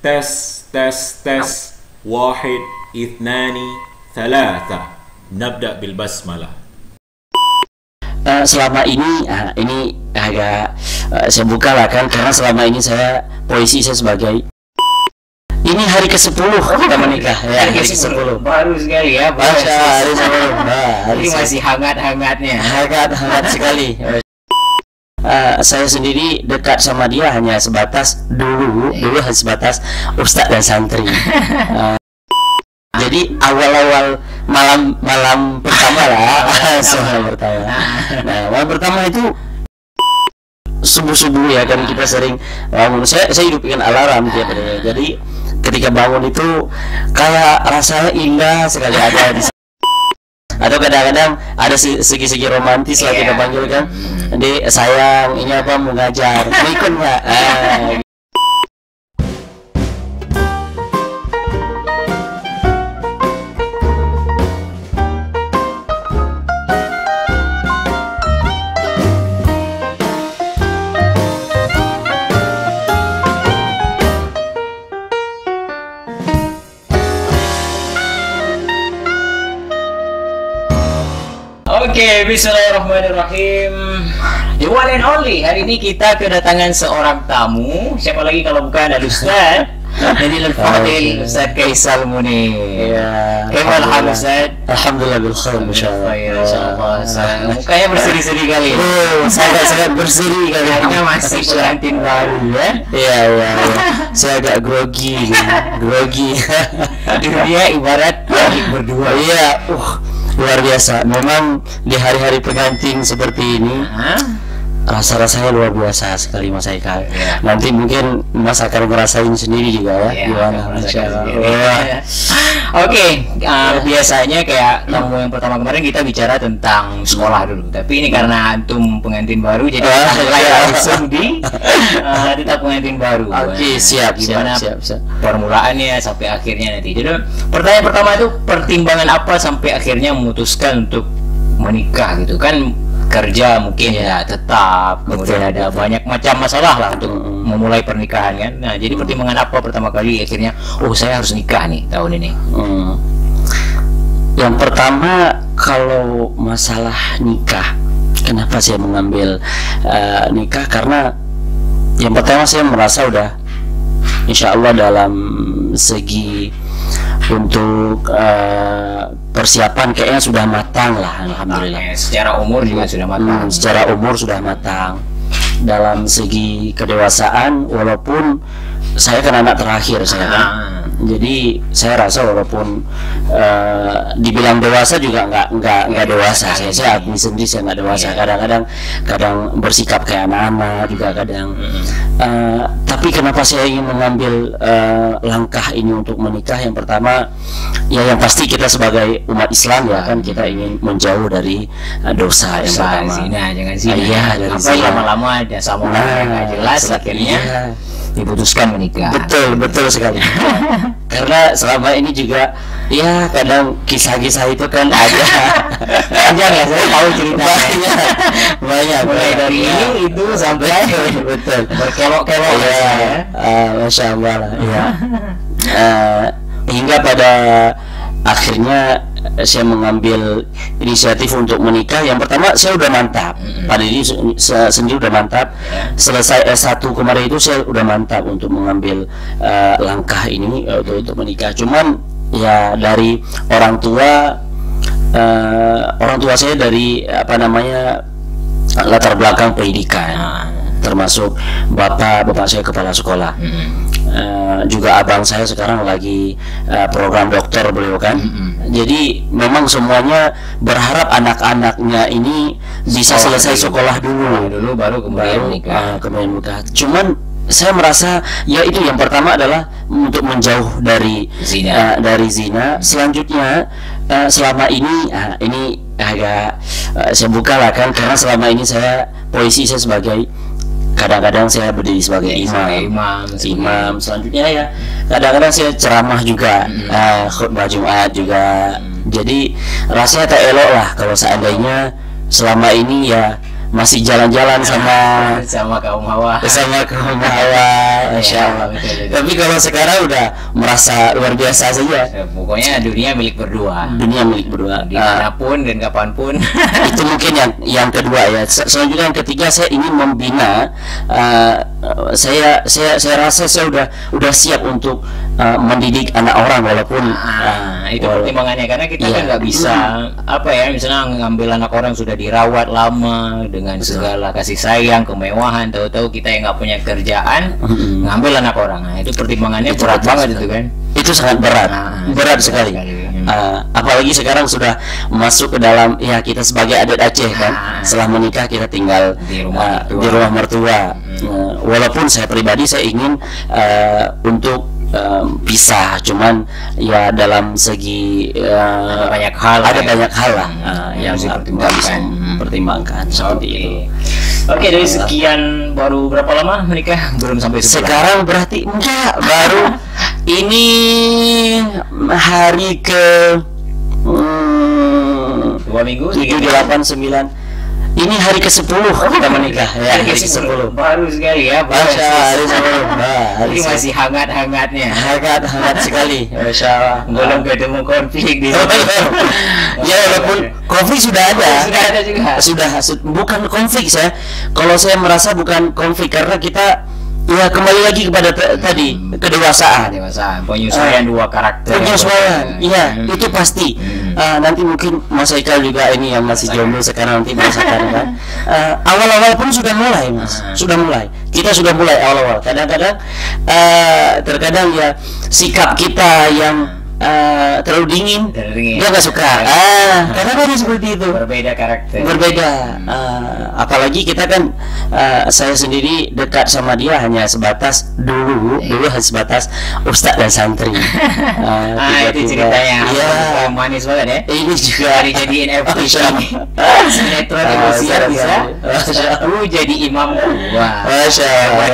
tes tes tes واحد اثنان ثلاثة نبدأ بالبسملة. Selama ini agak saya buka lah kan, karena selama ini saya posisi saya sebagai ini hari ke-10 kita menikah ya, hari ke-10 baru sekali ya, hari 10. Ini masih hangat-hangatnya, hangat sekali. Saya sendiri dekat sama dia hanya sebatas dulu hanya sebatas ustadz dan santri. Jadi awal-awal malam pertama lah, malam pertama. Nah, malam pertama itu subuh ya kan, kita sering bangun. Saya hidupkan alarm tiap hari. Jadi ketika bangun itu kayak rasanya indah sekali ada di. Atau kadang-kadang ada segi-segi romantis lah kita panggil kan, Dek sayang ini apa mau ngajar, mau ikut nggak? Oke, bismillahirrahmanirrahim. The one and only, hari ini kita kedatangan seorang tamu. Siapa lagi kalau bukan Al-Ustaz Nadil Al-Fadil, Ustaz Kaisal Munir. Ya, Kaimal hal Ustaz? Alhamdulillah bil khair insyaallah. Mukanya berseri-seri kali. Sangat berseri kali. Kayaknya masih pengantin baru ya. Iya. Saya agak grogi. Dia ibarat lagi berdua. Iya, luar biasa. Memang di hari-hari pengantin seperti ini rasa-rasanya luar biasa sekali Mas Haikal. Nanti mungkin Mas akan ngerasain sendiri juga ya, gimana Oke, biasanya kayak tamu yang pertama kemarin kita bicara tentang sekolah dulu. Tapi ini karena antum pengantin baru, jadi langsung di tetap pengantin baru. Oke, siap. Permulaannya sampai akhirnya nanti. Jadi pertanyaan pertama itu, pertimbangan apa sampai akhirnya memutuskan untuk menikah gitu kan? Kerja mungkin ya tetap, kemudian ada banyak macam masalah lah untuk memulai pernikahan kan. Nah, jadi pertimbangan apa pertama kali akhirnya saya harus nikah nih tahun ini? Yang pertama, kalau masalah nikah, kenapa saya mengambil nikah? Karena yang pertama saya merasa udah insya Allah dalam segi untuk persiapan kayaknya sudah matang lah, alhamdulillah. Secara umur juga sudah matang. Secara umur sudah matang. Dalam segi kedewasaan, walaupun saya kan anak terakhir saya kan. Jadi saya rasa walaupun dibilang dewasa juga nggak dewasa. Saya akui sendiri saya nggak dewasa. Kadang bersikap kayak anak-anak juga kadang. Tapi kenapa saya ingin mengambil langkah ini untuk menikah? Yang pertama, ya yang pasti kita sebagai umat Islam ya kan, kita ingin menjauh dari dosa yang pertama. Jangan zina. Iya, dari zina. Lama-lama ada sama nggak jelas, akhirnya diputuskan menikah. Betul sekali. Karena selama ini juga ya kadang kisah-kisah itu kan ada panjang ya, saya tahu ceritanya banyak mulai dari itu sampai betul berkelok-kelok ya. Masya Allah lah ya. Hingga pada akhirnya saya mengambil inisiatif untuk menikah. Yang pertama, saya udah mantap pada diri sendiri, udah mantap. Selesai S1 kemarin itu saya udah mantap untuk mengambil langkah ini untuk menikah. Cuman ya dari orang tua saya dari latar belakang pendidikan, termasuk bapak saya kepala sekolah. Juga abang saya sekarang lagi program dokter beliau kan. Jadi memang semuanya berharap anak-anaknya ini bisa selesai sekolah dulu baru kemudian menikah. Cuman saya merasa ya itu yang pertama adalah untuk menjauh dari zina. Selanjutnya selama ini agak saya buka lah kan, karena selama ini saya posisi saya sebagai, kadang-kadang saya berdiri sebagai imam. Selanjutnya ya kadang-kadang saya ceramah juga, khutbah Jumat juga. Jadi rasanya tak elok lah kalau seandainya selama ini ya masih jalan-jalan sama kaum hawa. Masya Masya Allah. betul. Tapi kalau sekarang udah merasa luar biasa saja. Pokoknya dunia milik berdua. Dunia milik berdua. Dimanapun dan kapanpun. Itu mungkin yang kedua ya. Selanjutnya yang ketiga, saya ingin membina. Saya rasa saya udah siap untuk mendidik anak orang walaupun Itu pertimbangannya, karena kita kan nggak bisa apa ya, misalnya ngambil anak orang sudah dirawat lama dengan segala kasih sayang, kemewahan, tahu-tahu kita yang nggak punya kerjaan ngambil anak orang. Nah, itu pertimbangannya berat banget itu kan. Itu sangat berat, berat sekali. Apalagi sekarang sudah masuk ke dalam, ya kita sebagai adat Aceh kan, setelah menikah kita tinggal Di rumah mertua. Walaupun saya pribadi saya ingin untuk pisah, cuman ya dalam segi banyak hal lah yang nggak bisa pertimbangkan seperti itu. Oke, dari sekian baru berapa lama menikah? Belum sampai sebulan. Sekarang berarti enggak, baru ini hari ke 2 minggu, 7, 8, 9. Ini hari ke-10 kita menikah. Ya, hari ke-10. Baru sekali ya, Masya Allah, hari 10. Ini masih hangat-hangatnya. Hangat sekali. Masya Allah. Belum ketemu konflik di Ya, walaupun konflik sudah ada. Sudah ada juga. Sudah, bukan konflik saya. Kalau saya merasa bukan konflik, karena kita ya kembali lagi kepada tadi kedewasaan. Penyesuaian dua karakter. Penyesuaian, iya, itu pasti. Nanti mungkin Mas Haikal juga ini yang masih jomblo sekarang nanti merasakan kan. Awal-awal pun sudah mulai, Mas. Sudah mulai. Kita sudah mulai awal-awal. Kadang-kadang terkadang ya sikap kita yang terlalu dingin, dia nggak suka. Karena ada seperti itu. Berbeda karakter. Berbeda. Apalagi kita kan, saya sendiri dekat sama dia hanya sebatas dulu hanya sebatas ustadz dan santri. Itu ceritanya. Iya. Manis banget ya. Ini juga dijadiin FTV. Sinetron Indosiar bisa. Aku jadi imam. Wah. Masya Allah.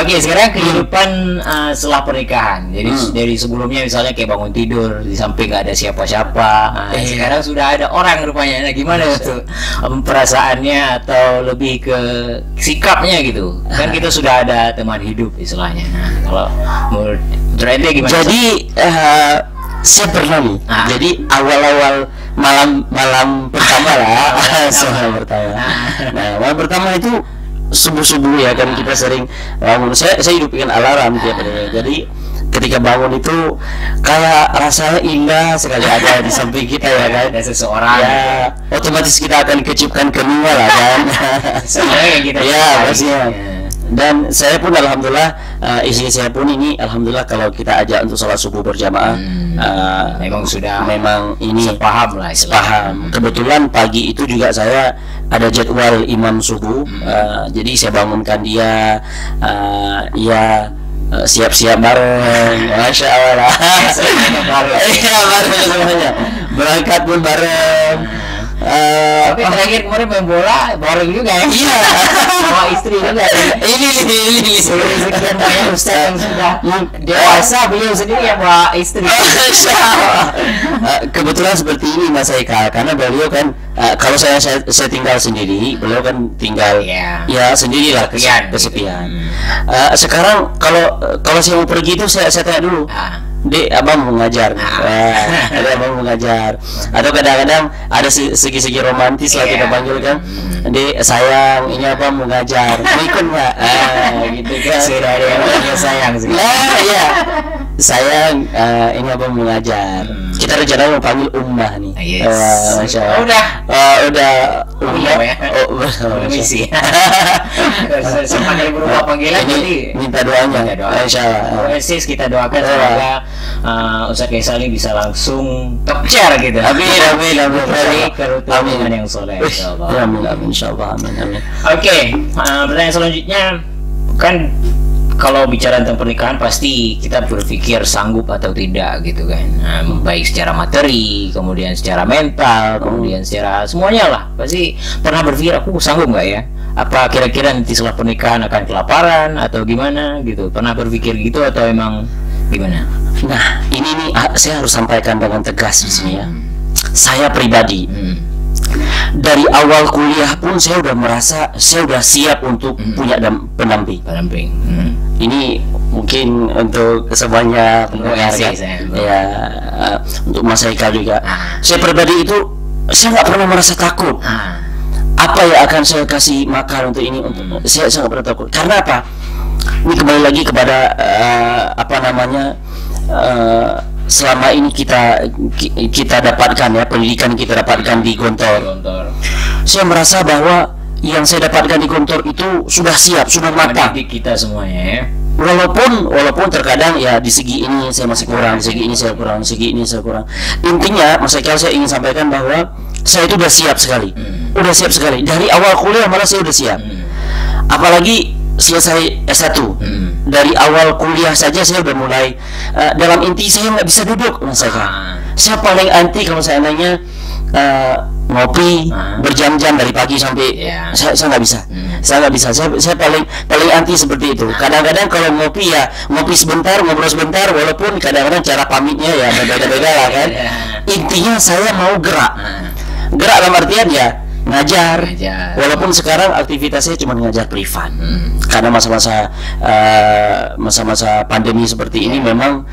Oke, sekarang kehidupan setelah pernikahan. Jadi dari sebelumnya misalnya kayak bangun tidur di samping nggak ada siapa-siapa. Sekarang sudah ada orang rupanya. Nah, gimana tuh perasaannya atau lebih ke sikapnya gitu? Kan kita sudah ada teman hidup istilahnya. Nah, kalau menurut ente gimana? Jadi saya pernah nih. Jadi awal-awal malam pertama lah. Malam pertama. Nah, malam pertama itu subuh ya kan, kita sering bangun. Saya hidupkan alarm tiap hari. Jadi ketika bangun itu kayak rasanya indah sekali ada di samping kita ya kan. Ada seseorang. Ya, otomatis kita akan kecipkan keningan lah kan. Sebenarnya yang kita ya pastinya. Dan saya pun alhamdulillah, istri saya pun ini alhamdulillah kalau kita ajak untuk sholat subuh berjamaah, memang ini sepaham lah. Kebetulan pagi itu juga saya ada jadwal imam subuh, jadi saya bangunkan dia, siap-siap bareng. Masya Allah. Iya, bareng semuanya. Berangkat pun bareng. Tapi terakhir kemarin main bola bareng juga ya. Iya. Sama istri juga. Ini sekian banyak ustaz yang sudah dewasa, beliau sendiri yang bawa istri. Kebetulan seperti ini Mas Haikal, karena beliau kan kalau saya tinggal sendiri, beliau kan tinggal ya sendirilah, kesepian. Sekarang kalau saya mau pergi itu saya tanya dulu. Dek, abang mau ngajar. Abang mau ngajar. Atau kadang-kadang ada segi-segi romantis lah kita panggil kan. Dek, sayang, ini abang mau ngajar. Mau ikut nggak? Gitu kan. Sudah ada yang punya sayang sih. Iya. Sayang, ini abang mau ngajar. Kita rencana mau panggil Ummah nih. Masya Allah. Udah. Ummah ya. Misi. Sepanjang berubah panggilan jadi minta doanya. Masya Allah. Kita doakan semoga Ustaz Kaisal ini bisa langsung tokcer gitu. Amin. Dari kerutuhan yang soleh. Amin. Insyaallah. Amin. Oke, pertanyaan selanjutnya kan kalau bicara tentang pernikahan pasti kita berpikir sanggup atau tidak gitu kan. Baik secara materi, kemudian secara mental, kemudian secara semuanya lah. Pasti pernah berpikir aku sanggup nggak ya? Apa kira-kira nanti setelah pernikahan akan kelaparan atau gimana gitu? Pernah berpikir gitu atau emang gimana? Nah, ini nih saya harus sampaikan dengan tegas di sini ya. Saya pribadi dari awal kuliah pun saya udah merasa saya udah siap untuk punya pendamping. Ini mungkin untuk semuanya pendengar kan? Ya, untuk Mas Haikal juga. Saya pribadi itu saya nggak pernah merasa takut. Apa yang akan saya kasih makan untuk ini, untuk saya nggak pernah takut. Karena apa? Ini kembali lagi kepada apa namanya, selama ini kita dapatkan ya, pendidikan kita dapatkan di Gontor. Saya merasa bahwa yang saya dapatkan di Gontor itu sudah siap, sudah matang. Mendidik kita semuanya ya. Walaupun terkadang ya di segi ini saya masih kurang, di segi ini saya kurang, di segi ini saya kurang. Intinya Mas Haikal, saya ingin sampaikan bahwa saya itu udah siap sekali. Udah siap sekali. Dari awal kuliah malah saya udah siap. Apalagi selesai S1. Dari awal kuliah saja saya udah mulai dalam inti saya nggak bisa duduk, Mas Haikal. Saya paling anti kalau saya nanya ngopi berjam-jam dari pagi sampai saya nggak bisa. Saya nggak bisa. Saya paling anti seperti itu. Kadang-kadang kalau ngopi ya ngopi sebentar, ngobrol sebentar, walaupun kadang-kadang cara pamitnya ya beda-beda lah kan. Intinya saya mau gerak dalam artian ya ngajar. Walaupun sekarang aktivitasnya cuma ngajar privat. Karena masa-masa pandemi seperti ini memang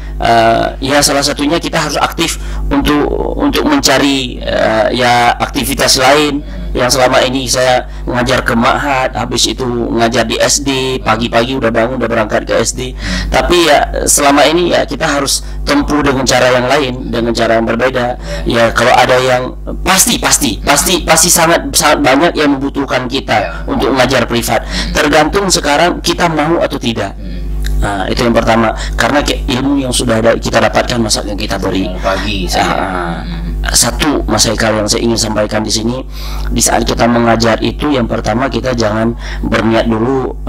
ya salah satunya kita harus aktif untuk mencari ya aktivitas lain. Yang selama ini saya ngajar ke Ma'had, habis itu ngajar di SD, pagi-pagi udah bangun udah berangkat ke SD. Tapi ya selama ini ya kita harus tempuh dengan cara yang lain, dengan cara yang berbeda. Ya kalau ada yang pasti sangat banyak yang membutuhkan kita untuk mengajar privat. Tergantung sekarang kita mau atau tidak. Nah, itu yang pertama. Karena ilmu yang sudah kita dapatkan masa yang kita beri. Satu, Mas Haikal, yang saya ingin sampaikan di sini, di saat kita mengajar itu yang pertama kita jangan berniat dulu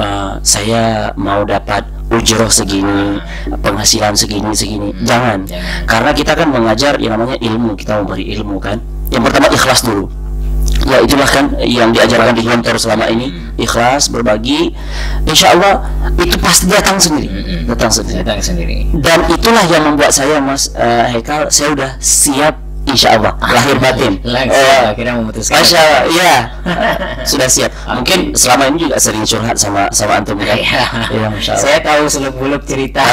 saya mau dapat ujroh segini, penghasilan segini. Jangan. Karena kita kan mengajar yang namanya ilmu, kita memberi ilmu kan. Yang pertama ikhlas dulu. Ya itulah kan yang diajarkan di Gontor selama ini, ikhlas, berbagi. Insya Allah itu pasti datang sendiri. Dan itulah yang membuat saya, Mas Haikal, saya udah siap insya Allah lahir batin. Akhirnya memutuskan. Masya Allah, ya sudah siap. Mungkin selama ini juga sering curhat sama antum kan. Ya, saya tahu seluk-beluk cerita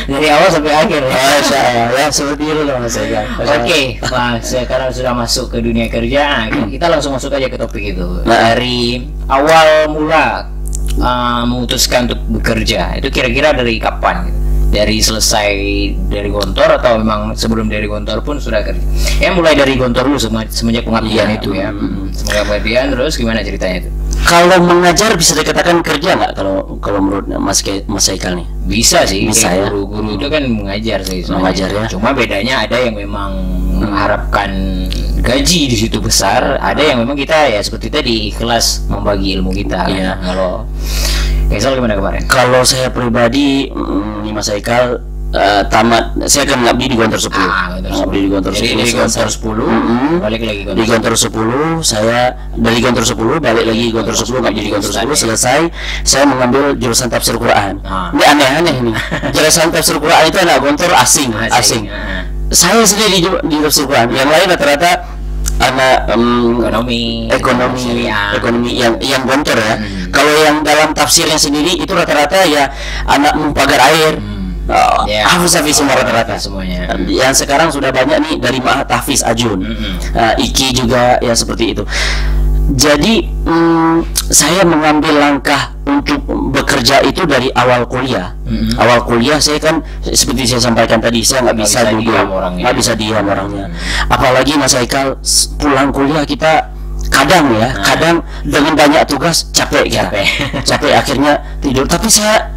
dari awal sampai akhir. Masya Allah, ya seperti itu loh Mas Haikal. Oke, Mas, sekarang sudah masuk ke dunia kerja, kita langsung masuk aja ke topik itu. Dari awal mula memutuskan untuk bekerja, itu kira-kira dari kapan? Dari selesai dari Gontor atau memang sebelum dari Gontor pun sudah kerja? Ya mulai dari Gontor dulu semenjak pengabdian itu ya. Semenjak pengabdian terus gimana ceritanya itu? Kalau mengajar bisa dikatakan kerja nggak kalau menurut Mas Haikal nih? Bisa sih. Bisa ya. Guru itu kan mengajar sih. Mengajar ya. Cuma bedanya ada yang memang mengharapkan gaji di situ besar, ada yang memang kita ya seperti tadi ikhlas membagi ilmu kita. Iya. Kalau Kaisal gimana kemarin? Kalau saya pribadi, Mas Haikal tamat, saya kan ngabdi di Gontor 10. Ngabdi di Gontor 10. Jadi di Gontor 10, balik lagi di Gontor 10, saya dari Gontor 10 balik lagi Gontor 10, ngabdi di Gontor 10, selesai saya mengambil jurusan tafsir Quran. Ini aneh-aneh nih. Jurusan tafsir Quran itu anak Gontor asing. Saya sendiri di tafsir Quran, yang lain rata-rata anak ekonomi yang Gontor ya. Kalau yang dalam tafsirnya sendiri itu rata-rata ya anak pagar air. Hafiz semua rata-rata semuanya. Yang sekarang sudah banyak nih dari Ma'had Tahfiz Ajun. Iki juga ya seperti itu. Jadi saya mengambil langkah untuk bekerja itu dari awal kuliah. Awal kuliah saya kan seperti saya sampaikan tadi, saya nggak bisa duduk, nggak bisa diam orangnya. Apalagi Mas Haikal pulang kuliah kita kadang dengan banyak tugas capek akhirnya tidur. Tapi saya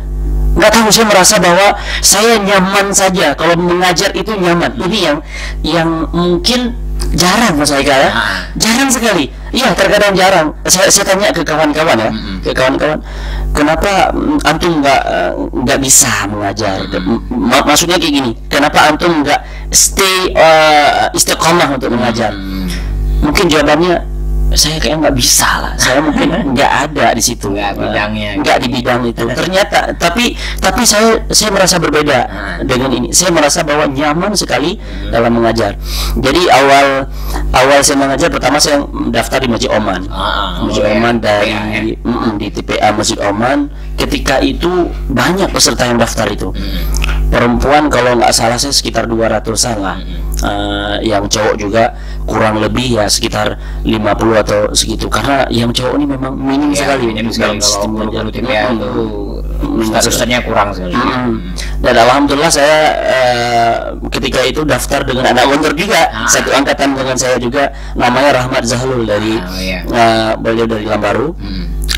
nggak tahu, saya merasa bahwa saya nyaman saja kalau mengajar itu nyaman. Ini yang mungkin jarang Mas Haikal ya, jarang sekali. Iya, terkadang jarang. Saya tanya ke kawan-kawan ya, kenapa antum nggak bisa mengajar? Maksudnya kayak gini, kenapa antum nggak stay istiqomah untuk mengajar? Mungkin jawabannya saya kayak nggak bisa lah, saya mungkin nggak ada di situ, Nggak bidangnya. nggak di bidang itu. Ternyata tapi saya merasa berbeda dengan ini. Saya merasa bahwa nyaman sekali dalam mengajar. Jadi awal saya mengajar, pertama saya daftar di Masjid Oman. Masjid Oman dari di TPA Masjid Oman. Ketika itu banyak peserta yang daftar itu. Perempuan kalau nggak salah saya sekitar 200-an lah. Yang cowok juga kurang lebih ya sekitar 50 atau segitu, karena yang cowok ini memang minim sekali dalam sistem kalau TPA itu ustadz-ustadznya kurang sekali. Dan alhamdulillah saya ketika itu daftar dengan anak Gontor juga, satu angkatan dengan saya juga, namanya Rahmat Zahlul dari beliau dari Lambaru.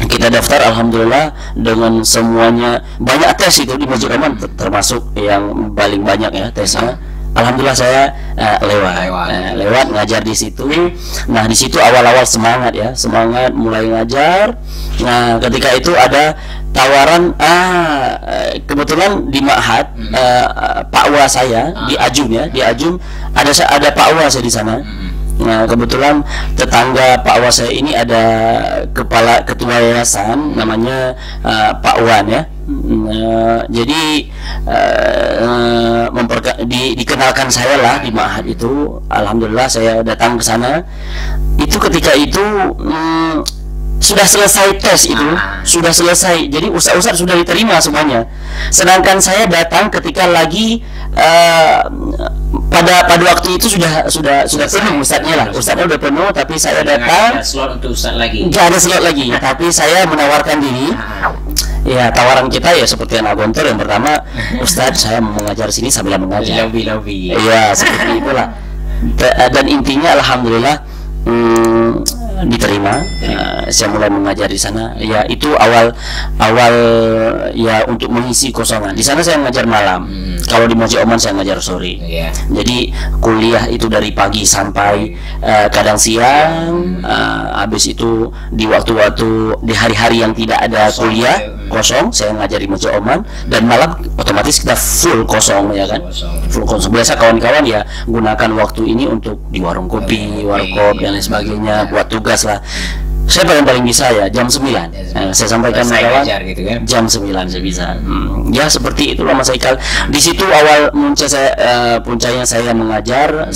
Kita daftar, alhamdulillah dengan semuanya, banyak tes itu di Masjid Oman, termasuk yang paling banyak ya tesnya. Alhamdulillah saya lewat ngajar di situ. Nah di situ awal-awal semangat ya, semangat mulai ngajar. Nah ketika itu ada tawaran, kebetulan di Ma'had Pak Wa saya di Ajum ya, di Ajum ada Pak Wa saya di sana. Nah kebetulan tetangga Pak Wa saya ini ada ketua yayasan namanya Pak Wan ya. Jadi dikenalkan saya lah di Ma'had itu. Alhamdulillah saya datang ke sana. Itu ketika itu sudah selesai tes itu, sudah selesai. Jadi ustaz-ustaz sudah diterima semuanya. Sedangkan saya datang ketika lagi pada waktu itu sudah penuh ustadznya lah. Ustadznya udah penuh, tapi saya datang. Nggak ada slot untuk ustaz lagi. Nggak ada slot lagi. Tapi saya menawarkan diri. Ya tawaran kita ya seperti anak Gontor yang pertama, Ustadz saya mau mengajar sini sambil mengajar. Lobby. Iya seperti itulah. Dan intinya alhamdulillah diterima. Saya mulai mengajar di sana. Ya itu awal ya untuk mengisi kosongan. Di sana saya ngajar malam. Kalau di Masjid Oman saya ngajar sore. Jadi kuliah itu dari pagi sampai kadang siang. Habis itu di waktu-waktu di hari-hari yang tidak ada kuliah kosong, saya ngajar di Masjid Oman. Dan malam otomatis kita full kosong ya kan. Full kosong. Biasa kawan-kawan ya gunakan waktu ini untuk di warung kopi, warkop dan lain sebagainya, buat tugas lah. Saya paling bisa ya jam 9 saya sampaikan kawan gitu kan? jam 9 saya bisa. Ya seperti itulah Mas Haikal. Di situ awal puncaknya saya mengajar.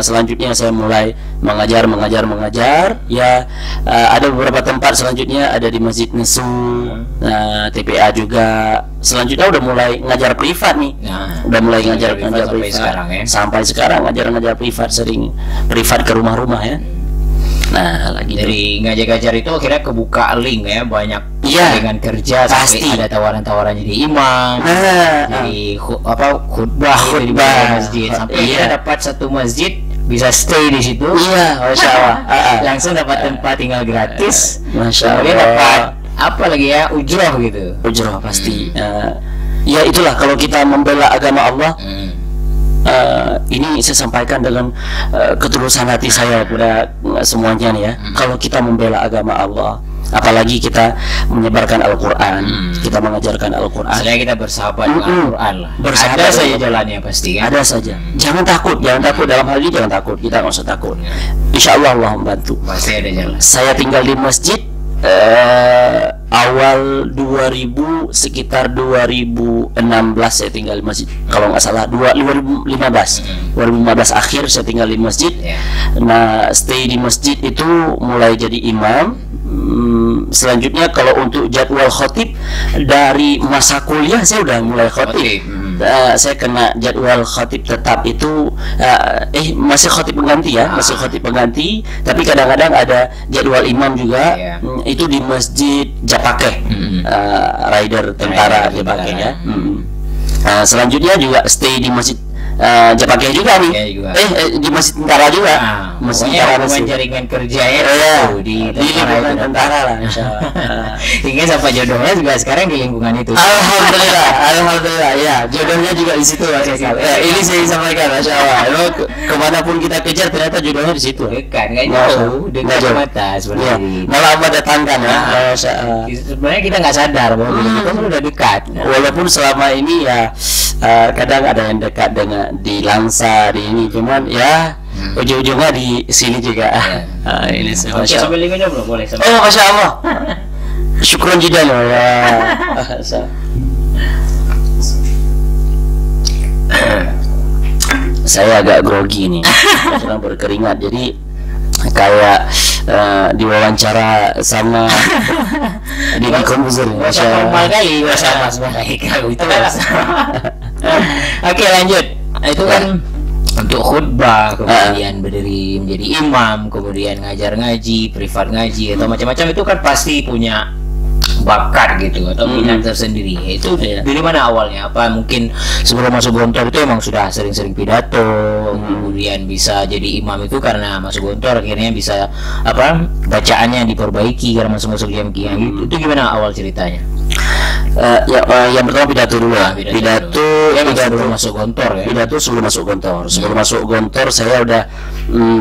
Selanjutnya saya mulai mengajar ya. Ada beberapa tempat selanjutnya, ada di Masjid Nesu, TPA juga. Selanjutnya udah mulai ngajar privat nih. Udah mulai ngajar privat sampai sekarang ngajar privat, sering privat ke rumah-rumah ya. Nah, lagi dari ngajar-ngajar itu akhirnya kebuka link ya, banyak dengan kerja pasti. Sampai ada tawaran-tawaran jadi imam, jadi khutbah di masjid, sampai kita dapat satu masjid bisa stay di situ. Masya Allah. Langsung dapat tempat tinggal gratis. Masya Allah. Dapat apa lagi ya, ujroh gitu. Ujroh pasti. Ya itulah kalau kita membela agama Allah. Ini saya sampaikan dengan ketulusan hati saya kepada semuanya nih ya. Kalau kita membela agama Allah, apalagi kita menyebarkan Al-Quran, kita mengajarkan Al-Quran, sebenarnya kita bersahabat dengan Al-Quran lah. Ada saja jalannya pasti kan? Ada saja. Jangan takut dalam hal ini, jangan takut. Kita nggak usah takut. Insya Allah Allah membantu. Pasti ada jalan. Saya tinggal di masjid awal 2000, sekitar 2016 saya tinggal di masjid kalau nggak salah. 2015 akhir saya tinggal di masjid. Nah stay di masjid itu mulai jadi imam. Selanjutnya kalau untuk jadwal khotib, dari masa kuliah saya udah mulai khotib. Saya kena jadwal khotib tetap itu masih khotib pengganti ya, masih khotib pengganti, tapi kadang-kadang ada jadwal imam juga. Itu di Masjid Japakeh, rider tentara Japakeh ya. Selanjutnya juga stay di Masjid Japakeh juga nih. Di Masjid Tentara juga. Masjid Tentara, jaringan kerja ya. Di lingkungan tentara lah. Hingga sampai jodohnya juga sekarang di lingkungan itu. Alhamdulillah ya, jodohnya juga di situ Mas Haikal. Ini saya sampaikan, Masya Allah. Kemanapun kita kejar ternyata jodohnya di situ. Dekat, nggak jauh, dekat mata sebenarnya. Malah mendatangkan ya. Sebenarnya kita nggak sadar bahwa kita sudah dekat. Walaupun selama ini ya kadang ada yang dekat dengan di Langsa di ini, cuman ya ujung-ujungnya di sini juga. Ini Oke, sambil minum belum boleh sambil. Oh, masya Allah. Syukron jidan ya. Saya agak grogi nih, sedang berkeringat, jadi kayak diwawancara sama Deddy Corbuzier. Normal kali sama mereka itu. Oke, lanjut. Itu kan untuk khutbah, kemudian berdiri menjadi imam, kemudian ngajar ngaji, privat ngaji atau macam-macam, itu kan pasti punya bakat gitu atau minat tersendiri. Itu dari mana awalnya? Apa mungkin sebelum masuk Gontor itu emang sudah sering-sering pidato, kemudian bisa jadi imam itu karena masuk Gontor akhirnya bisa apa bacaannya diperbaiki karena masuk jam-jam gitu. Itu gimana awal ceritanya? Yang pertama pidato dulu ya. Pidato sebelum masuk Gontor ya. Pidato sebelum masuk Gontor. Sebelum masuk Gontor saya udah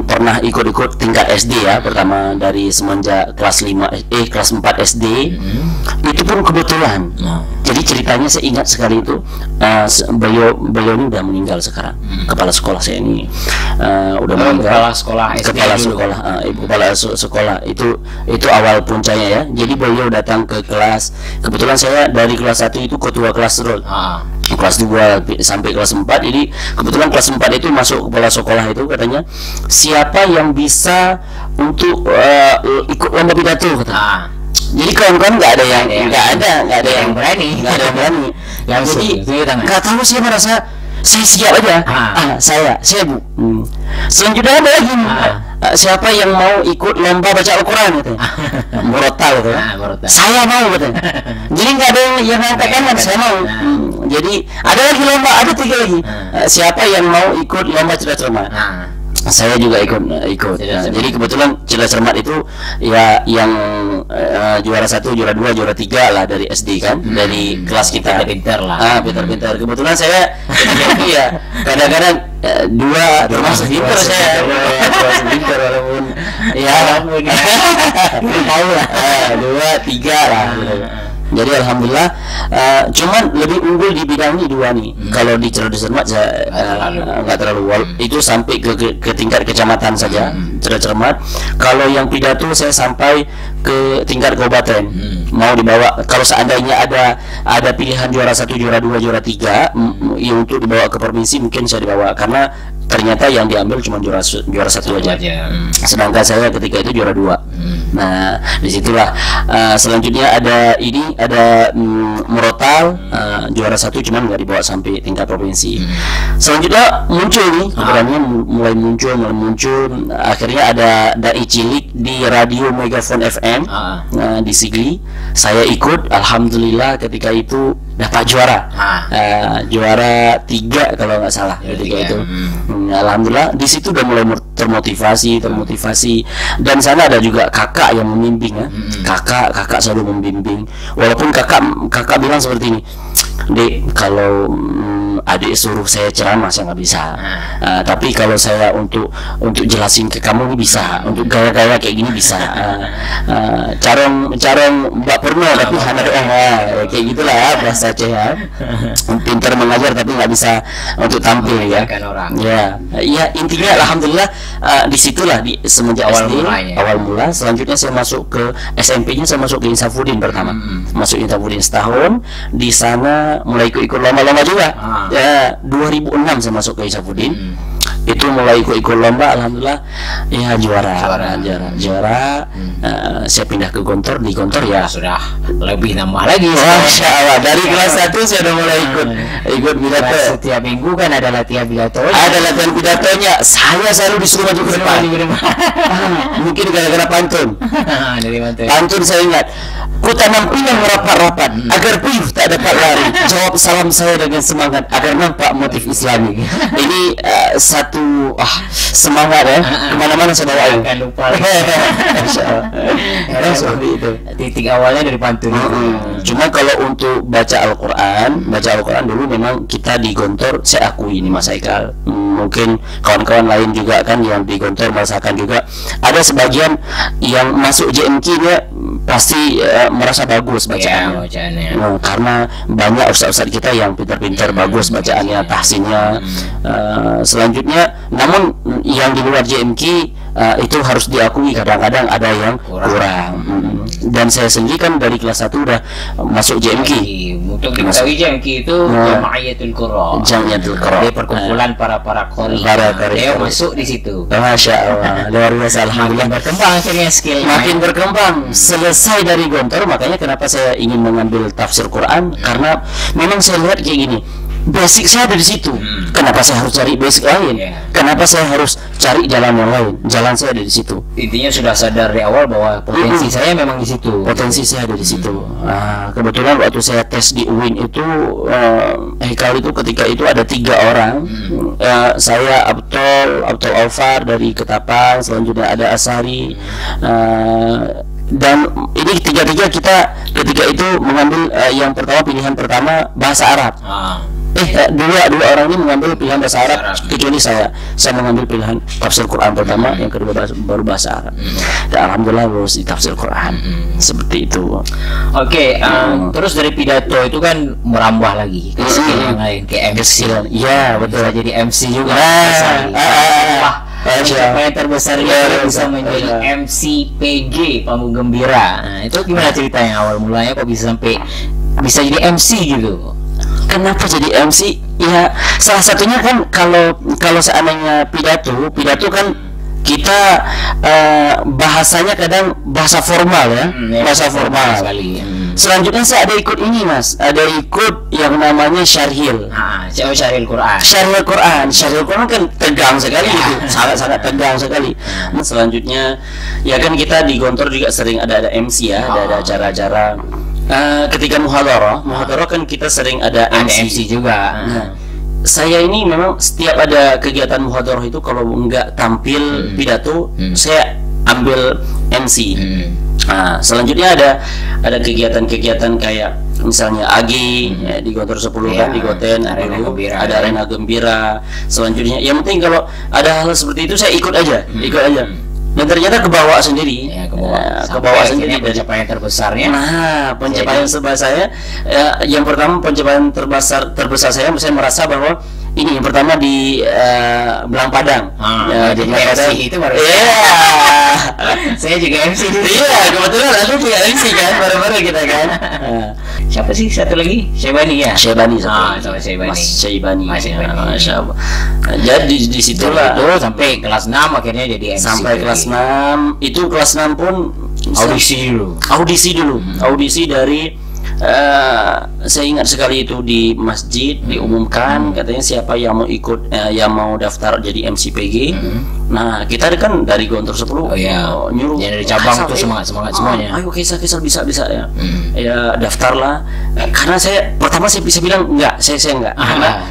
pernah ikut-ikut tingkat SD ya. Pertama dari semenjak kelas 4 SD. Itu pun kebetulan. Jadi ceritanya saya ingat sekali itu, beliau ini udah meninggal sekarang. Kepala sekolah saya ini udah meninggal. Kepala sekolah SD. Kepala sekolah itu awal puncanya ya. Jadi beliau datang ke kelas. Kebetulan saya dari kelas 1 itu ketua kelas terus. Kelas 2 sampai kelas 4. Jadi kebetulan kelas 4 itu masuk kepala sekolah itu katanya, siapa yang bisa untuk ikut lomba pidato kata. Jadi kawan-kawan nggak ada yang berani. Jadi nggak tahu, saya merasa saya siap aja. Saya Bu. Selanjutnya ada lagi siapa yang mau ikut lomba baca Al-Quran gitu. Murotal gitu. Saya mau gitu. Jadi nggak ada yang angkat tangan, saya mau. Jadi ada lagi lomba, ada 3 lagi. Siapa yang mau ikut lomba cerdas cermat? Saya juga ikut. Jadi kebetulan cerdas cermat itu ya yang juara 1, juara 2, juara 3 lah dari SD kan, dari kelas kita. Pintar lah. Pintar. Kebetulan saya ya kadang-kadang 2 termasuk pintar saya. Pintar walaupun ya tahu lah 2, 3 lah. Jadi alhamdulillah, cuman lebih unggul di bidang ini 2 nih. Kalau di cerdas cermat saya nggak terlalu itu sampai ke tingkat kecamatan saja cerdas cermat. Kalau yang pidato saya sampai ke tingkat kabupaten. Mau dibawa, kalau seandainya ada pilihan juara 1, juara 2, juara 3 untuk dibawa ke provinsi, mungkin saya dibawa karena ternyata yang diambil cuma juara 1 aja. Sedangkan saya ketika itu juara 2. Nah, disitulah selanjutnya ada Murotal, juara 1 cuman nggak dibawa sampai tingkat provinsi. Selanjutnya muncul nih, keberanian mulai muncul. Akhirnya ada dai cilik di radio Megafon FM di Sigli. Saya ikut, alhamdulillah ketika itu dapat juara. Juara 3 kalau nggak salah ketika itu. Alhamdulillah di situ udah mulai termotivasi dan sana ada juga kakak yang membimbing ya. Kakak selalu membimbing, walaupun kakak bilang seperti ini, Dek, kalau adik suruh saya ceramah saya nggak bisa, tapi kalau saya untuk jelasin ke kamu ini bisa, untuk gaya-gaya kayak gini bisa, carong Mbak Purno tapi hana doang kayak gitulah ya, bahasa Aceh ya. Pintar mengajar tapi nggak bisa untuk tampil ya. Ya intinya alhamdulillah disitulah semenjak awal mula. Selanjutnya saya masuk ke SMP-nya, saya masuk ke Insafudin pertama. Masuk Insafudin setahun, di sana mulai ikut lomba-lomba juga. Ya 2006 saya masuk ke Insafudin. Itu mulai ikut lomba, alhamdulillah ya juara. Saya pindah ke Gontor, di Gontor ya sudah lebih nambah lagi. Masya Allah, dari kelas 1 saya udah mulai ikut pidato. Setiap minggu kan ada latihan pidato. Ada latihan pidatonya. Saya selalu disuruh maju ke depan. Mungkin gara-gara pantun. Pantun saya ingat. Ku tanam pinang rapat-rapat agar puyuh tak dapat lari. Jawab salam saya dengan semangat agar nampak motif Islami. Ini satu semangat ya. Kemana-mana saya bawa. Jangan lupa. Seperti itu. Titik awalnya dari pantun. Cuma kalau untuk baca Al-Quran dulu memang kita di Gontor, saya akui ini Mas Haikal. Mungkin kawan-kawan lain juga kan yang di Gontor merasakan juga. Ada sebagian yang masuk JMK-nya pasti merasa bagus bacaannya. Karena banyak ustaz-ustaz kita yang pintar-pintar bagus bacaannya, tahsinnya. Selanjutnya, namun yang di luar JMK itu harus diakui kadang-kadang ada yang kurang. Dan saya sendiri kan dari kelas 1 udah masuk JMK. Untuk diketahui JMK itu Jam'iyatul Qurra. Jam'iyatul Qurra. Dia perkumpulan para qori. Dia masuk di situ. Masya Allah, luar biasa. Alhamdulillah berkembang akhirnya skill. Makin berkembang. Selesai dari Gontor, makanya kenapa saya ingin mengambil tafsir Quran, karena memang saya lihat kayak gini. Basic saya ada di situ. Kenapa saya harus cari basic lain? Kenapa saya harus cari jalan yang lain? Jalan saya ada di situ. Intinya sudah sadar di awal bahwa potensi saya memang di situ. Potensi saya ada di situ. Kebetulan waktu saya tes di UIN itu, Hekal itu ketika itu ada 3 orang. Saya Abdul Alfar dari Ketapang, selanjutnya ada Asari. Dan ini tiga-tiga kita ketika itu mengambil yang pertama, pilihan pertama bahasa Arab. Dua orang ini mengambil pilihan bahasa Arab, kecuali saya mengambil pilihan tafsir Quran pertama, yang kedua baru bahasa Arab. Dan alhamdulillah lulus di tafsir Quran. Seperti itu. Oke, terus dari pidato itu kan merambah lagi ke skill yang lain, ke MC. Iya, betul. Bisa jadi MC juga. Siapa yang terbesar bisa menjadi MC PG, panggung gembira. Nah, itu gimana ceritanya awal mulanya kok bisa sampai bisa jadi MC gitu? Kenapa jadi MC? Ya, salah satunya kan kalau seandainya pidato kan kita bahasanya kadang bahasa formal ya, bahasa formal sekali. Selanjutnya saya ada ikut ini Mas, ada ikut yang namanya syarhil. Syarhil Quran. Syarhil Quran kan tegang sekali itu, sangat tegang sekali. Selanjutnya ya kan kita di Gontor juga sering ada MC ya, ada acara-acara. Ketika muhadharah kan kita sering ada MC juga. Saya ini memang setiap ada kegiatan muhadharah itu kalau nggak tampil pidato, saya ambil MC. Selanjutnya ada kegiatan-kegiatan kayak misalnya AG di Gontor 10 kan, di Goten ada arena gembira. Selanjutnya yang penting kalau ada hal seperti itu saya ikut aja. Dan ternyata kebawa sendiri, kebawa sendiri dari pencapaian terbesarnya. Pencapaian terbesar saya, yang pertama pencapaian terbesar saya merasa bahwa ini yang pertama di Belang Padang. Di MC itu baru. Saya juga MC. Iya, kebetulan aku juga MC kan, baru-baru kita kan. Siapa sih satu lagi? Syaibani ya. Syaibani Mas Syaibani. Masya Allah. Jadi di situlah itu sampai kelas 6 akhirnya jadi MC. Sampai kelas 6 itu kelas 6 pun audisi dulu. Audisi dari saya ingat sekali itu di masjid diumumkan katanya siapa yang mau ikut yang mau daftar jadi MCPG. Nah kita kan dari Gontor 10 nyuruh yang dari cabang tuh semangat semuanya. Ayo kisah bisa ya. Ya daftarlah. Karena saya pertama saya bisa bilang enggak, saya enggak.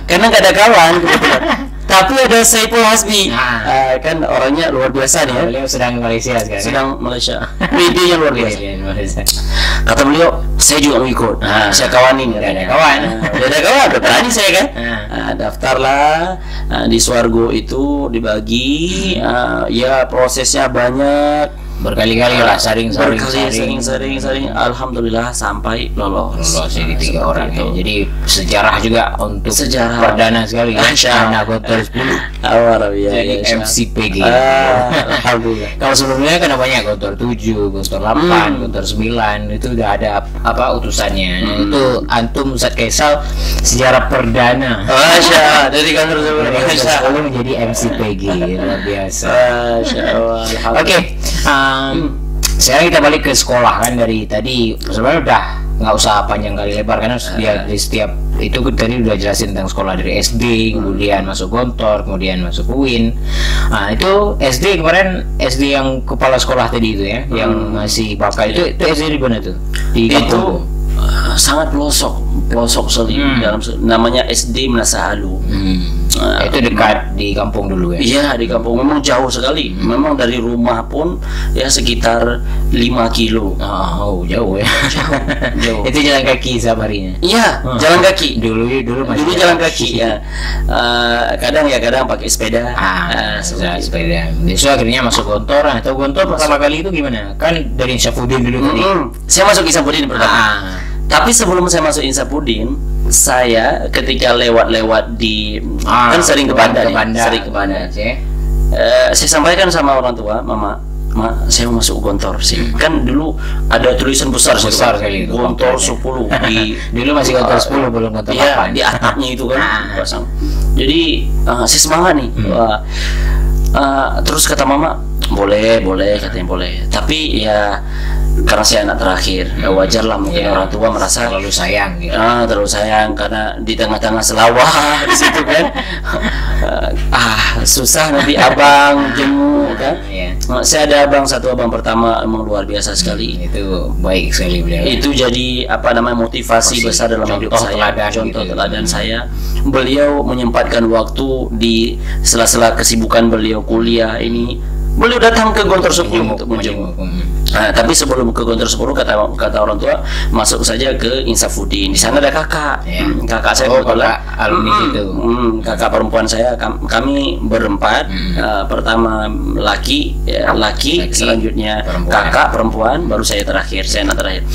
Karena enggak ada kawan kebetulan. Tapi ada Saiful Hasbi, kan orangnya luar biasa nih ya. Beliau sedang Malaysia sekarang. Sedang Malaysia. PD-nya luar biasa. Kata beliau, saya juga mau ikut. Saya kawanin. Ada kawan. Berani saya kan. Daftarlah di Swargo itu dibagi. Ya prosesnya banyak. Berkali-kali lah, sering. Alhamdulillah sampai lolos jadi 3 orang itu. Jadi sejarah juga untuk perdana sekali kan. Anak Gontor 10 jadi MCPG. Alhamdulillah. Kalau sebelumnya kan banyak Gontor 7, Gontor 8, Gontor 9 itu udah ada utusannya. Itu antum Ustaz Kaisal sejarah perdana. Masya dari Gontor 10 menjadi MCPG, luar biasa. Masya Allah. Oke. Sekarang kita balik ke sekolah kan, dari tadi sebenarnya udah nggak usah panjang kali lebar karena di setiap itu tadi udah jelasin tentang sekolah dari SD, kemudian masuk Gontor, kemudian masuk UIN. Nah itu SD kemarin, SD yang kepala sekolah tadi itu ya, yang masih bakal itu SD di mana tuh? Di kampung. Sangat pelosok sekali dalam namanya SD Menasahalu. Itu dekat di kampung dulu ya? Iya di kampung, memang jauh sekali. Memang dari rumah pun ya sekitar 5 kilo. Jauh ya. Jauh. Itu jalan kaki seharinya? Iya, jalan kaki. Dulu jalan kaki ya. Kadang pakai sepeda. Sepeda. Besok akhirnya masuk Gontor. Atau Gontor pertama kali itu gimana? Kan dari Syafudin dulu tadi. Saya masuk Insapudin pertama. Tapi sebelum saya masuk Insapudin, saya ketika lewat di kan sering ke Banda. saya sampaikan sama orang tua, mama, saya mau masuk Gontor sih. Kan dulu ada tulisan besar sekali itu, Gontor 10 di dulu masih Gontor 10 belum Gontor 8. Iya, di atapnya itu kan pasang. Jadi saya semangat nih. Terus kata mama, boleh katanya boleh. Tapi ya karena saya anak terakhir, wajar lah mungkin orang tua merasa terlalu sayang gitu. Terlalu sayang karena di tengah-tengah selawah di situ kan. Susah nanti abang jenguk kan. Saya ada satu abang pertama emang luar biasa sekali. Itu baik sekali beliau. Itu jadi motivasi besar dalam hidup saya. Contoh teladan saya. Beliau menyempatkan waktu di sela-sela kesibukan beliau kuliah ini. Beliau datang ke Gontor 10 untuk menjenguk. Tapi sebelum ke Gontor 10 kata orang tua, masuk saja ke Insafudin. Di sana ada kakak. Kakak saya kebetulan alumni itu. Kakak perempuan saya, kami berempat. Pertama laki, selanjutnya kakak perempuan, baru saya terakhir, saya anak terakhir.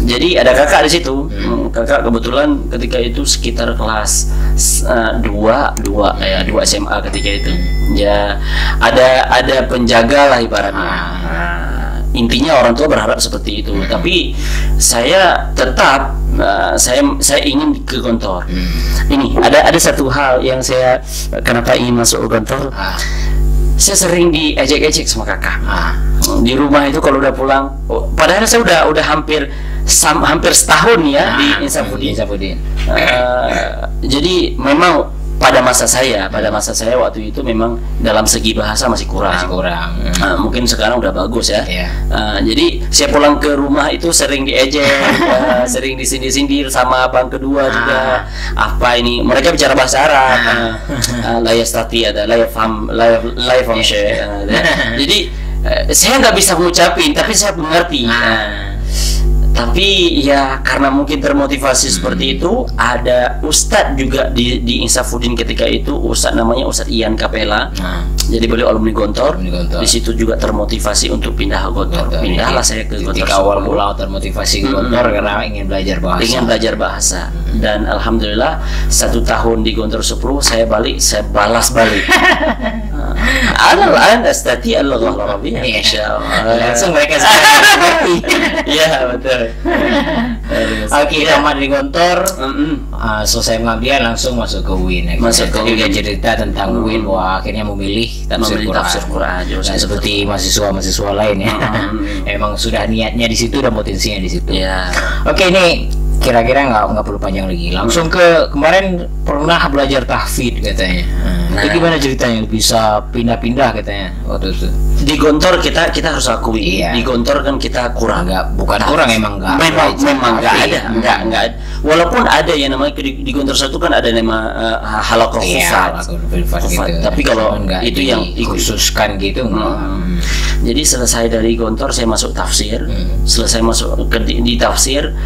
Jadi ada kakak di situ. Kakak kebetulan ketika itu sekitar kelas 2 SMA ketika itu. Ya ada penjaga lah ibaratnya. Intinya orang tua berharap seperti itu. Tapi saya tetap saya ingin ke Gontor. Ini ada satu hal yang saya kenapa ingin masuk ke Gontor. Saya sering diejek-ejek sama kakak. Di rumah itu kalau udah pulang, padahal saya udah hampir setahun ya di Insafudin. Jadi memang pada masa saya waktu itu memang dalam segi bahasa masih kurang. Mungkin sekarang udah bagus ya. Jadi saya pulang ke rumah itu sering diejek, sering disindir-sindir sama abang kedua juga. Apa ini? Mereka bicara bahasa Arab. La yastati ada, la yafham syai'. Jadi saya nggak bisa mengucapin, tapi saya mengerti. Tapi ya karena mungkin termotivasi seperti itu, ada ustadz juga di Insafudin ketika itu, ustadz namanya Ustadz Ian Kapela. Jadi beliau alumni Gontor. Di situ juga termotivasi untuk pindah ke Gontor. Pindahlah saya ke Gontor. Ketika awal mula termotivasi ke Gontor karena ingin belajar bahasa. Dan alhamdulillah 1 tahun di Gontor 10 saya balas balik. Al-an astati al-lughah al-arabiyyah. Insyaallah. Langsung mereka sekarang. Iya, betul. Oke, tamat di Gontor, selesai pengabdian langsung masuk ke UIN. Masuk ke UIN. Cerita tentang UIN bahwa akhirnya memilih tafsir Quran. Dan seperti mahasiswa lain ya. Emang sudah niatnya di situ dan potensinya di situ. Oke, ini kira-kira nggak perlu panjang lagi, langsung ke kemarin pernah belajar tahfidz katanya. Itu gimana ceritanya bisa pindah-pindah katanya waktu itu? Di Gontor kita harus akui, di Gontor kan kita kurang. Bukan kurang, emang memang nggak ada. Walaupun ada yang namanya di Gontor 1 kan ada nama halaqah khufat gitu. Tapi kalau itu yang dikhususkan gitu Jadi selesai dari Gontor saya masuk tafsir. Selesai masuk di tafsir,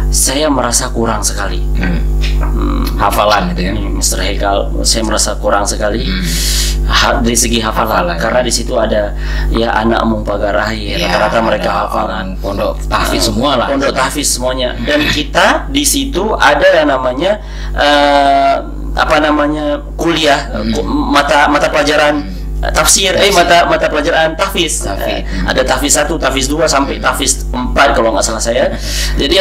saya merasa kurang sekali. Hafalan itu ya, Mr. Hekal, saya merasa kurang sekali dari segi hafalan. Karena di situ ada ya anak umum pagar akhir, rata-rata mereka hafalan. Pondok tahfidz semua lah. Pondok tahfidz semuanya. Dan kita di situ ada yang namanya kuliah, mata pelajaran tafsir, mata pelajaran tahfidz. Ada tahfidz 1, tahfidz 2 sampai tahfidz 4 kalau nggak salah saya. Jadi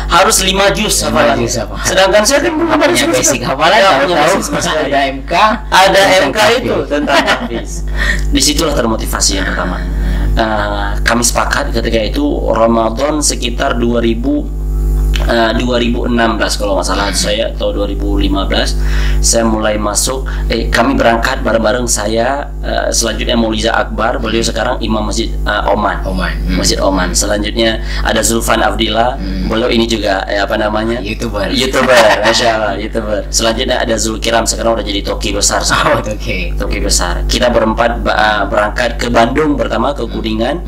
harus 5 juz hafalan. Sedangkan saya kan belum punya basic hafalan, ada MK. Ada MK itu tentang tahfidz. Disitulah termotivasi yang pertama. Kami sepakat ketika itu Ramadan sekitar 2016 kalau nggak salah saya, atau 2015 saya mulai masuk. Kami berangkat bareng-bareng, saya selanjutnya Mauliza Akbar, beliau sekarang Imam Masjid Oman. Masjid Oman. Selanjutnya ada Zulfan Abdillah, beliau ini juga YouTuber, Masya Allah, YouTuber. Selanjutnya ada Zulkiram, sekarang udah jadi toki besar. Toki besar. Kita berempat berangkat ke Bandung pertama, ke Kuningan,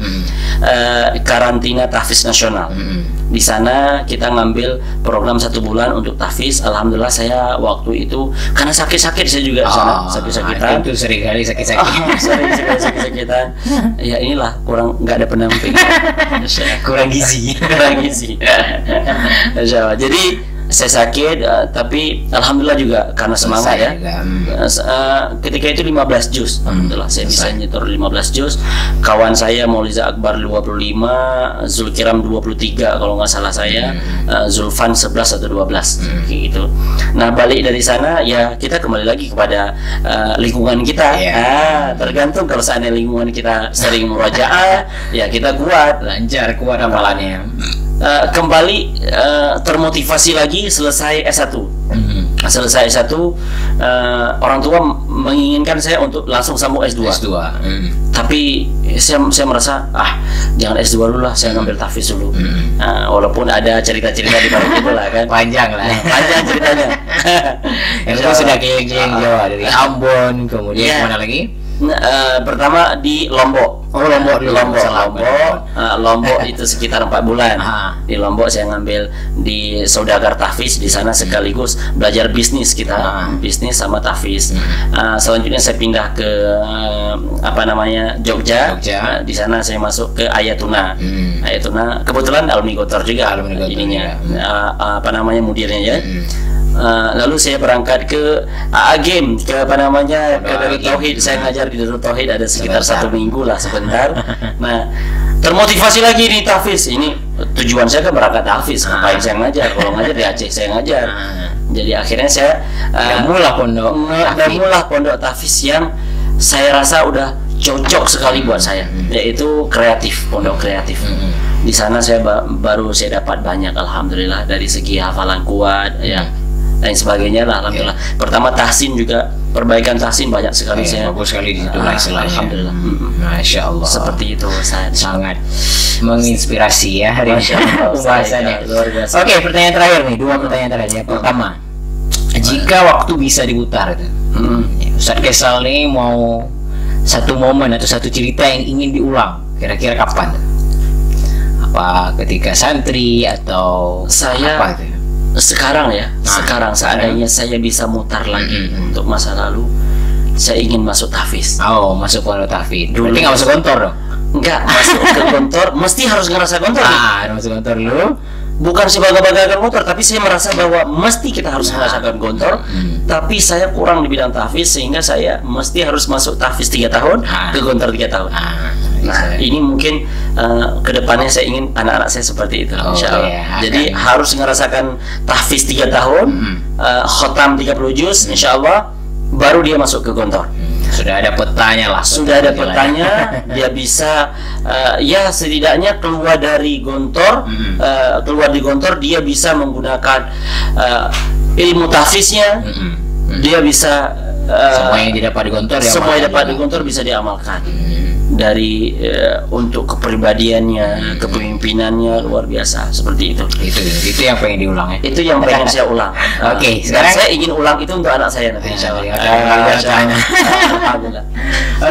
karantina tahfidz nasional. Di sana kita ngambil program 1 bulan untuk tahfidz. Alhamdulillah saya waktu itu karena sakit-sakit saya juga di sana, sakit-sakitan. Itu sering kali sakit-sakit. Sakit-sakitan. Ya inilah, nggak ada pendamping. kurang gizi. Masya Allah. Jadi saya sakit, tapi alhamdulillah juga karena semangat ya. Ketika itu 15 juz, alhamdulillah saya bisa nyetor 15 juz. Kawan saya Mauliza Akbar 25, Zulkiram 23 kalau nggak salah saya, Zulfan 11 atau 12 kayak gitu. Nah, balik dari sana ya kita kembali lagi kepada lingkungan kita. Tergantung, kalau seandainya lingkungan kita sering murajaah ya kita kuat, lancar, kuat hafalannya. Kembali termotivasi lagi selesai S1. Selesai S1, orang tua menginginkan saya untuk langsung sambung S2. Tapi saya merasa jangan S2 dulu lah, saya ngambil tahfiz dulu. Walaupun ada cerita-cerita di balik itu lah kan. Panjang lah. Panjang ceritanya. Yang itu sudah keliling-keliling Jawa, dari Ambon, kemudian mana lagi? Pertama di Lombok. Lombok itu sekitar 4 bulan. Di Lombok saya ngambil di Saudagar Tahfiz, di sana sekaligus belajar bisnis kita, bisnis sama tahfiz. Selanjutnya saya pindah ke Jogja. Di sana saya masuk ke Ayatuna. Ayatuna kebetulan alumni Gotor juga, ininya mudirnya ya. Lalu saya berangkat ke Agim, ke Darut Tauhid. Saya ngajar di Darut Tauhid ada sekitar 1 minggu lah sebentar. Nah, termotivasi lagi di tahfiz. Ini tujuan saya kan berangkat tahfiz, ngapain saya ngajar? Kalau ngajar di Aceh saya ngajar. Jadi akhirnya saya mulai pondok tahfiz yang saya rasa udah cocok sekali buat saya, yaitu kreatif, pondok kreatif. Di sana saya baru saya dapat banyak, alhamdulillah, dari segi hafalan kuat ya, lain sebagainya lah, alhamdulillah. Pertama tahsin juga, perbaikan tahsin banyak sekali saya. Bagus sekali di situ lah istilahnya. Alhamdulillah. Masya Allah. Seperti itu, saya sangat menginspirasi ya hari ini pembahasannya. Luar biasa. Oke, pertanyaan terakhir nih, 2 pertanyaan terakhir. Yang pertama, jika waktu bisa diputar itu, Ustadz Kaisal nih mau satu momen atau satu cerita yang ingin diulang, kira-kira kapan? Apa ketika santri atau saya apa itu? Sekarang seandainya saya bisa mutar lagi untuk masa lalu, saya ingin masuk tahfiz. Masuk pondok tahfiz. Berarti nggak masuk kantor dong? Enggak, masuk ke kantor mesti harus ngerasa kantor. Masuk kantor dulu. Bukan sebagai-bagakan motor, tapi saya merasa bahwa mesti kita harus merasakan gontor. Tapi saya kurang di bidang tahfiz, sehingga saya mesti harus masuk tahfiz 3 tahun, ke gontor 3 tahun. Nah, ini mungkin kedepannya saya ingin anak-anak saya seperti itu, insya Allah. Jadi harus ngerasakan tahfiz 3 tahun, khotam 30 juz, insya Allah, baru dia masuk ke gontor. Sudah ada petanya lah. Sudah ada petanya, dia bisa ya setidaknya keluar dari gontor, keluar di gontor dia bisa menggunakan ilmu tahfiznya, dia bisa semua yang didapat di gontor, semua yang dapat di gontor bisa diamalkan. Dari untuk kepribadiannya, kepemimpinannya luar biasa, seperti itu. Itu yang pengen diulang ya. Itu yang pengen saya ulang. Oke, sekarang saya ingin ulang itu untuk anak saya nanti, insyaallah. Alhamdulillah.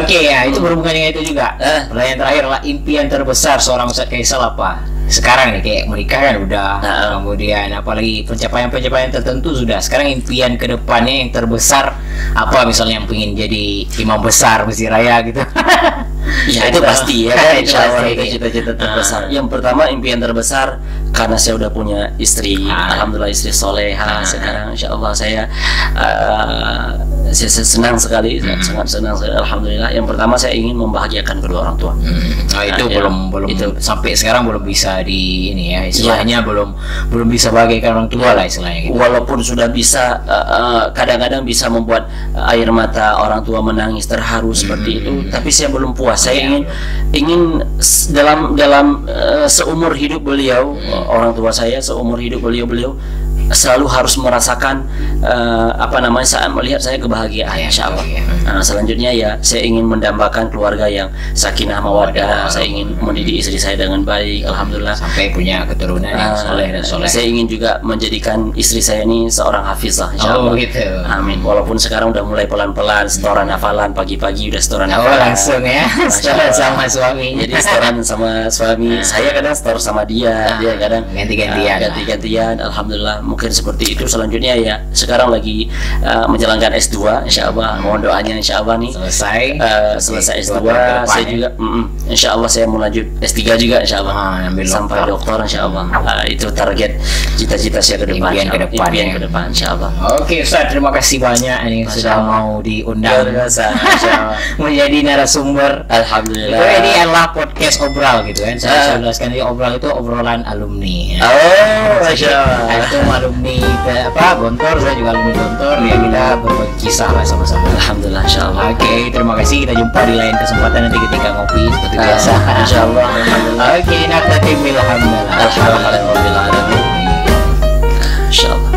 Oke, ya itu berhubungan dengan itu juga. Pertanyaan terakhir lah, impian terbesar seorang Ustadz Kaisal apa? Sekarang nih kayak menikah kan udah, kemudian apalagi pencapaian-pencapaian tertentu sudah. Sekarang impian kedepannya yang terbesar apa? Misalnya yang pengen jadi imam besar Masjid Raya gitu. Ya itu pasti ya kan, insyaallah itu cita-cita terbesar. Yang pertama impian terbesar, karena saya udah punya istri, alhamdulillah istri soleha sekarang, insyaallah saya senang sekali, sangat senang sekali, alhamdulillah. Yang pertama saya ingin membahagiakan kedua orang tua. Itu belum itu sampai sekarang belum bisa di ini ya, istilahnya belum bisa bahagiakan orang tua lah istilahnya gitu. Walaupun sudah bisa, kadang-kadang bisa membuat air mata orang tua menangis terharu seperti itu, tapi saya belum puas. Saya ingin dalam seumur hidup beliau, orang tua saya seumur hidup beliau selalu harus merasakan saat melihat saya kebahagiaan, insyaallah. Selanjutnya ya saya ingin mendambakan keluarga yang sakinah mawaddah. Saya ingin mendidik istri saya dengan baik, alhamdulillah, sampai punya keturunan yang soleh dan soleh. Saya ingin juga menjadikan istri saya ini seorang hafizah, insyaallah. Gitu. Amin. Walaupun sekarang udah mulai pelan-pelan setoran hafalan, pagi-pagi udah setoran hafalan. Langsung ya, setoran sama suami. Jadi setoran sama suami. Saya kadang setor sama dia, dia kadang ganti-gantian. Alhamdulillah. mungkin seperti itu. Selanjutnya ya sekarang lagi menjalankan S2, insya Allah. Mohon doanya insya Allah nih selesai S2 saya juga insya Allah saya mau lanjut S3 juga insya Allah sampai doktor insya Allah. Itu target cita-cita saya ke depan, impian ke depan insya Allah. Oke Ustaz, terima kasih banyak ini sudah mau diundang menjadi narasumber. Alhamdulillah. Itu ini adalah podcast obral gitu kan. Saya jelaskan ini obral itu obrolan alumni. Oh, masya Allah. Itu alumni Gontor, saya juga alumni Gontor. Ya kita berbagi kisah lah sama-sama. Alhamdulillah, insya Allah. Oke, terima kasih. Kita jumpa di lain kesempatan nanti ketika ngopi seperti biasa. Insya Allah. Alhamdulillah. Oke, naktatimil alhamdulillah. Alhamdulillah. Insya Allah.